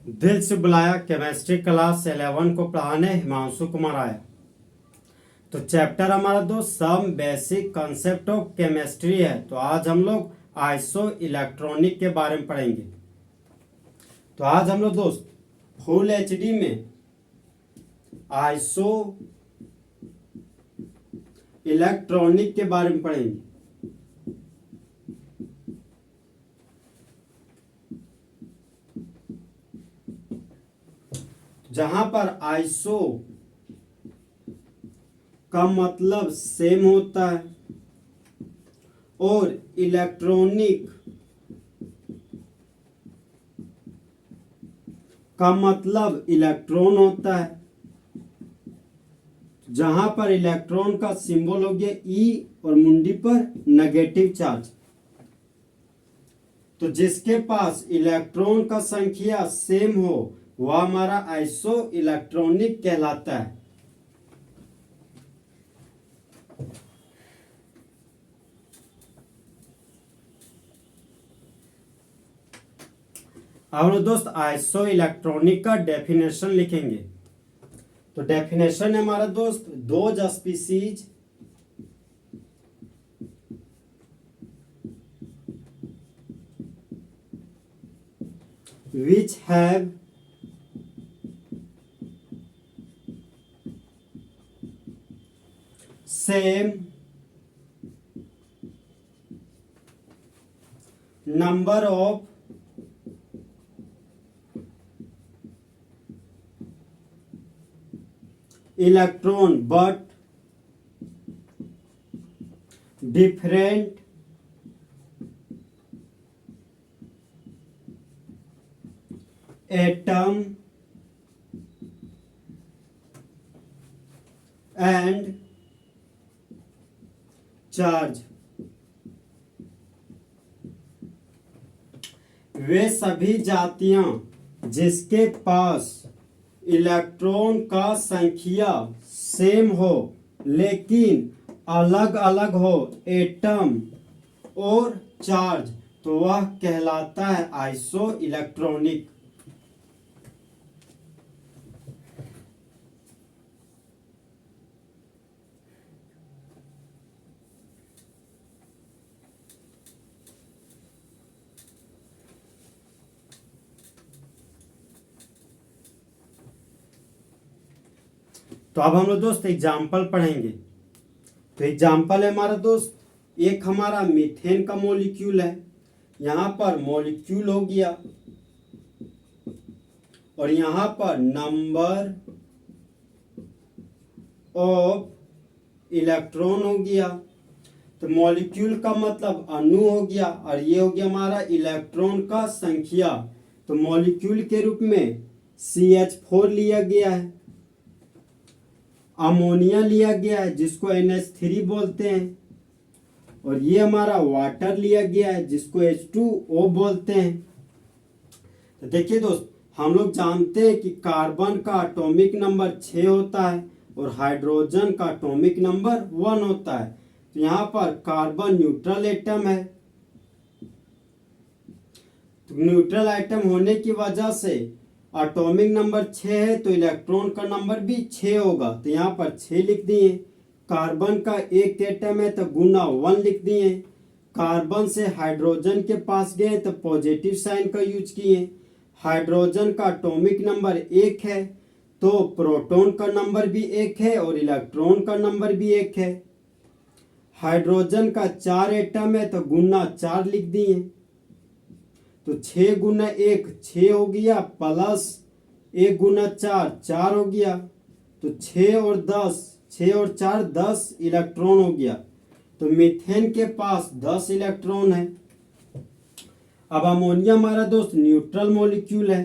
दिल से बुलाया केमिस्ट्री क्लास 11 को पढ़ाने हिमांशु कुमार आया। तो चैप्टर हमारा दोस्त some basic concept of chemistry है। तो आज हम लोग आइसो इलेक्ट्रॉनिक के बारे में पढ़ेंगे। तो आज हम लोग दोस्त फुल एचडी में आइसो इलेक्ट्रॉनिक के बारे में पढ़ेंगे। जहां पर आइसो का मतलब सेम होता है और इलेक्ट्रॉनिक का मतलब इलेक्ट्रॉन होता है। जहां पर इलेक्ट्रॉन का सिंबल हो गया ई और मुंडी पर नेगेटिव चार्ज। तो जिसके पास इलेक्ट्रॉन का संख्या सेम हो वह हमारा आइसो इलेक्ट्रॉनिक कहलाता है। अब दोस्त आइसो इलेक्ट्रॉनिक का डेफिनेशन लिखेंगे। तो डेफिनेशन है हमारा दोस्त those species which have same number of electron but different atom and charge. वे सभी जातियां जिसके पास इलेक्ट्रॉन का संख्या सेम हो लेकिन अलग अलग हो एटम और चार्ज, तो वह कहलाता है आइसो इलेक्ट्रॉनिक। तो अब हम लोग दोस्त एग्जाम्पल पढ़ेंगे। तो एग्जाम्पल है हमारा दोस्त एक हमारा मीथेन का मॉलिक्यूल है। यहां पर मॉलिक्यूल हो गया और यहां पर नंबर ऑफ इलेक्ट्रॉन हो गया। तो मॉलिक्यूल का मतलब अणु हो गया और ये हो गया हमारा इलेक्ट्रॉन का संख्या। तो मॉलिक्यूल के रूप में CH4 लिया गया है, अमोनिया लिया गया है जिसको NH3 बोलते हैं, और ये हमारा वाटर लिया गया है जिसको H2O बोलते हैं। तो देखिए दोस्त हम लोग जानते हैं कि कार्बन का एटॉमिक नंबर 6 होता है और हाइड्रोजन का एटॉमिक नंबर 1 होता है। तो यहाँ पर कार्बन न्यूट्रल एटम है। तो न्यूट्रल एटम होने की वजह से एटॉमिक नंबर 6 है तो इलेक्ट्रॉन का नंबर भी 6 होगा। तो यहाँ पर 6 लिख दिए। कार्बन का एक एटम है तो गुना 1 लिख दिए। कार्बन से हाइड्रोजन के पास गए तो पॉजिटिव साइन का यूज किए। हाइड्रोजन का एटॉमिक नंबर 1 है तो प्रोटॉन का नंबर भी 1 है और इलेक्ट्रॉन का नंबर भी 1 है। हाइड्रोजन का 4 एटम है तो गुना 4 लिख दिए। तो 6 गुना 1 6 हो गया प्लस 1 गुना 4 4 हो गया। तो 6 और 4 10 इलेक्ट्रॉन हो गया। तो मीथेन के पास 10 इलेक्ट्रॉन है। अब अमोनिया हमारा दोस्त न्यूट्रल मॉलिक्यूल है।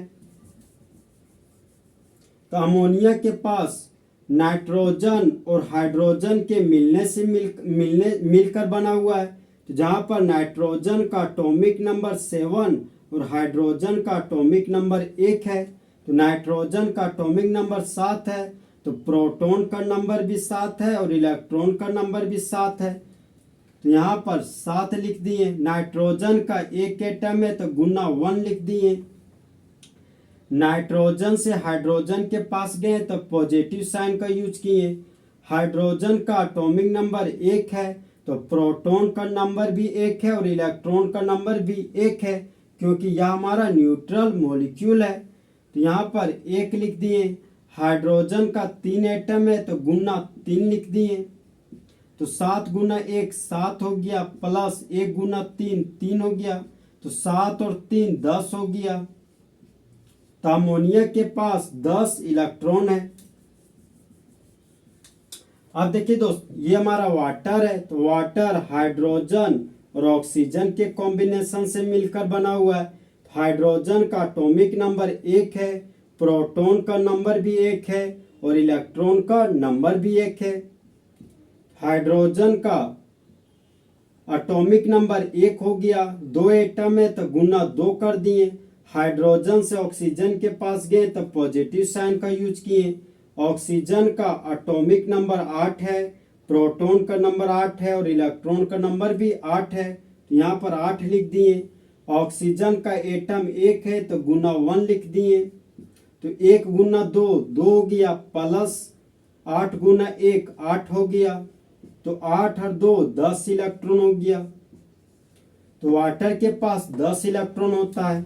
तो अमोनिया के पास नाइट्रोजन और हाइड्रोजन के मिलने से मिलकर बना हुआ है। तो जहां पर नाइट्रोजन का एटॉमिक नंबर 7 और हाइड्रोजन का एटॉमिक नंबर 1 है। तो नाइट्रोजन का एटॉमिक नंबर 7 है तो प्रोटॉन का नंबर भी 7 है और इलेक्ट्रॉन का नंबर भी 7 है। तो यहाँ पर 7 लिख दिए। नाइट्रोजन का एक एटम है तो गुना 1 लिख दिए। नाइट्रोजन से हाइड्रोजन के पास गए तो पॉजिटिव साइन का यूज किए। हाइड्रोजन का एटॉमिक नंबर 1 है तो प्रोटॉन का नंबर भी 1 है और इलेक्ट्रॉन का नंबर भी 1 है, क्योंकि यह हमारा न्यूट्रल मॉलिक्यूल है। तो यहाँ पर 1 लिख दिए। हाइड्रोजन का 3 एटम है तो गुना 3 लिख दिए। तो 7 गुना 1 7 हो गया, प्लस 1 गुना 3 3 हो गया, तो 7 और 3 10 हो गया। तो अमोनिया के पास 10 इलेक्ट्रॉन है। अब देखिए दोस्त, ये हमारा वाटर है तो वाटर हाइड्रोजन और ऑक्सीजन के कॉम्बिनेशन से मिलकर बना हुआ है। हाइड्रोजन का एटॉमिक नंबर 1 है, प्रोटॉन का नंबर भी 1 है और इलेक्ट्रॉन का नंबर भी 1 है। हाइड्रोजन का एटॉमिक नंबर 1 हो गया, 2 एटम है तो गुना 2 कर दिए। हाइड्रोजन से ऑक्सीजन के पास गए तो पॉजिटिव साइन का यूज किए। ऑक्सीजन का एटॉमिक नंबर 8 है, प्रोटॉन का नंबर 8 है और इलेक्ट्रॉन का नंबर भी 8 है, तो यहाँ पर 8 लिख दिए। ऑक्सीजन का एटम 1 है तो गुना 1 लिख दिए। तो 1 गुना 2 2 हो गया, प्लस 8 गुना 1 8 हो गया, तो 8 और 2 10 इलेक्ट्रॉन हो गया। तो वाटर के पास 10 इलेक्ट्रॉन होता है।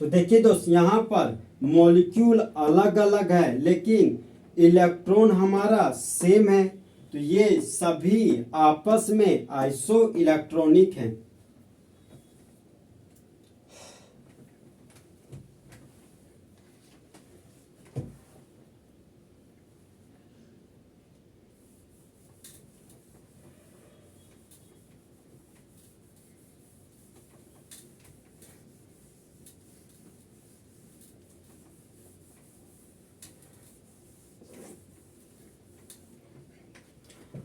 तो देखिए दोस्त, यहाँ पर मॉलिक्यूल अलग अलग है लेकिन इलेक्ट्रॉन हमारा सेम है, तो ये सभी आपस में आइसो इलेक्ट्रॉनिक हैं।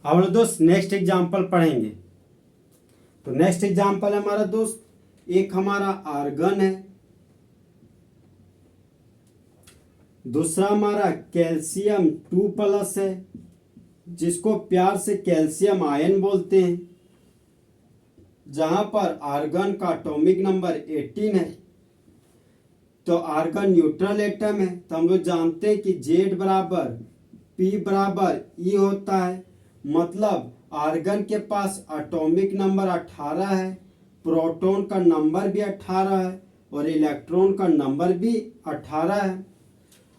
अब दोस्त नेक्स्ट एग्जांपल पढ़ेंगे। तो नेक्स्ट एग्जांपल है हमारा दोस्त, एक हमारा आर्गन है, दूसरा हमारा कैल्शियम 2+ है, जिसको प्यार से कैल्शियम आयन बोलते हैं। जहां पर आर्गन का एटॉमिक नंबर 18 है। तो आर्गन न्यूट्रल एटम है, तो हम लोग जानते हैं कि Z बराबर P बराबर E होता है। मतलब आर्गन के पास एटॉमिक नंबर 18 है, प्रोटॉन का नंबर भी 18 है और इलेक्ट्रॉन का नंबर भी 18 है।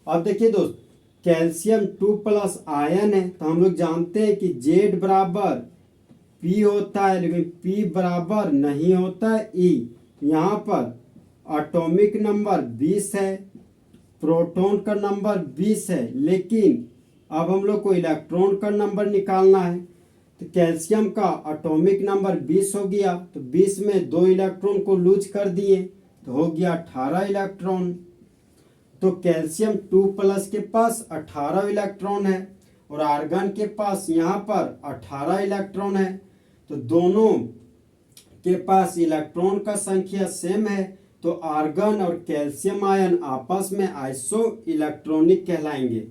अब देखिए दोस्त, कैल्शियम 2+ आयन है, तो हम लोग जानते हैं कि Z बराबर P होता है, लेकिन P बराबर नहीं होता है E। यहाँ पर एटॉमिक नंबर 20 है, प्रोटॉन का नंबर 20 है, लेकिन अब हम लोग को इलेक्ट्रॉन का नंबर निकालना है। तो कैल्शियम का एटॉमिक नंबर 20 हो गया, तो 20 में 2 इलेक्ट्रॉन को लूज कर दिए तो हो गया 18 इलेक्ट्रॉन। तो कैल्शियम 2+ के पास 18 इलेक्ट्रॉन है और आर्गन के पास यहाँ पर 18 इलेक्ट्रॉन है। तो दोनों के पास इलेक्ट्रॉन का संख्या सेम है, तो आर्गन और कैल्शियम आयन आपस में आइसो इलेक्ट्रॉनिक कहलाएंगे।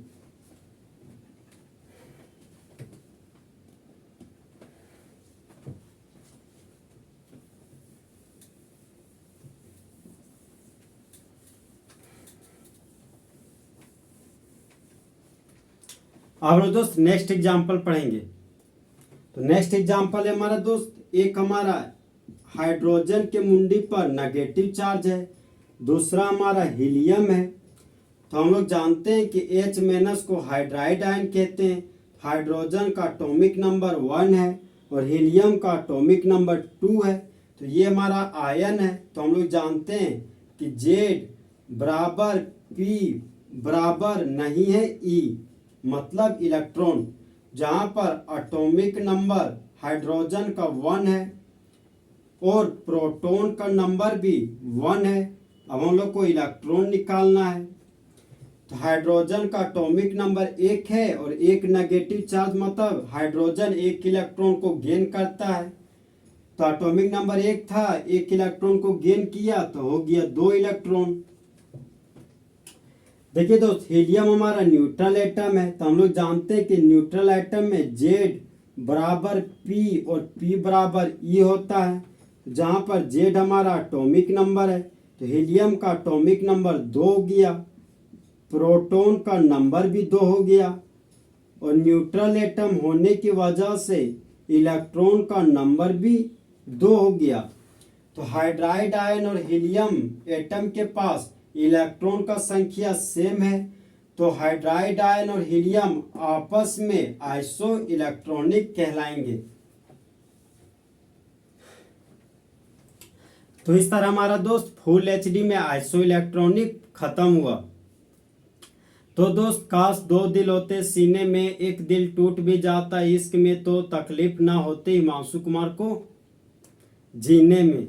अब दोस्त नेक्स्ट एग्जांपल पढ़ेंगे। तो नेक्स्ट एग्जांपल है हमारा दोस्त, एक हमारा हाइड्रोजन के मुंडी पर नेगेटिव चार्ज है, दूसरा हमारा हीलियम है। तो हम लोग जानते हैं कि H- को हाइड्राइड आयन कहते हैं। हाइड्रोजन का एटॉमिक नंबर 1 है और हीलियम का एटॉमिक नंबर 2 है। तो ये हमारा आयन है। तो हम लोग जानते हैं कि Z बराबर P बराबर नहीं है E, मतलब इलेक्ट्रॉन। जहां पर एटॉमिक नंबर हाइड्रोजन का 1 है और प्रोटॉन का नंबर भी 1 है। अब हम लोग को इलेक्ट्रॉन निकालना है। तो हाइड्रोजन का एटॉमिक नंबर 1 है और एक नेगेटिव चार्ज, मतलब हाइड्रोजन 1 इलेक्ट्रॉन को गेन करता है। तो एटॉमिक नंबर 1 था, 1 इलेक्ट्रॉन को गेन किया तो हो गया 2 इलेक्ट्रॉन। देखिए दोस्त, हीलियम हमारा न्यूट्रल एटम है, तो हम लोग जानते हैं कि न्यूट्रल एटम में Z बराबर P और P बराबर E होता है। जहां पर Z हमारा एटॉमिक नंबर है, तो हीलियम का एटॉमिक नंबर 2 हो गया, प्रोटॉन का नंबर भी 2 हो गया, और न्यूट्रल एटम होने की वजह से इलेक्ट्रॉन का नंबर भी 2 हो गया। तो हाइड्राइड आयन और हीलियम एटम के पास इलेक्ट्रॉन का संख्या सेम है, तो हाइड्राइड आयन और हीलियम आपस में आइसो इलेक्ट्रॉनिक कहलाएंगे। तो इस तरह हमारा दोस्त फुल एचडी में आइसो इलेक्ट्रॉनिक खत्म हुआ। तो दोस्त काश 2 दिल होते सीने में, एक दिल टूट भी जाता इश्क में, तो तकलीफ ना होती हिमांशु कुमार को जीने में।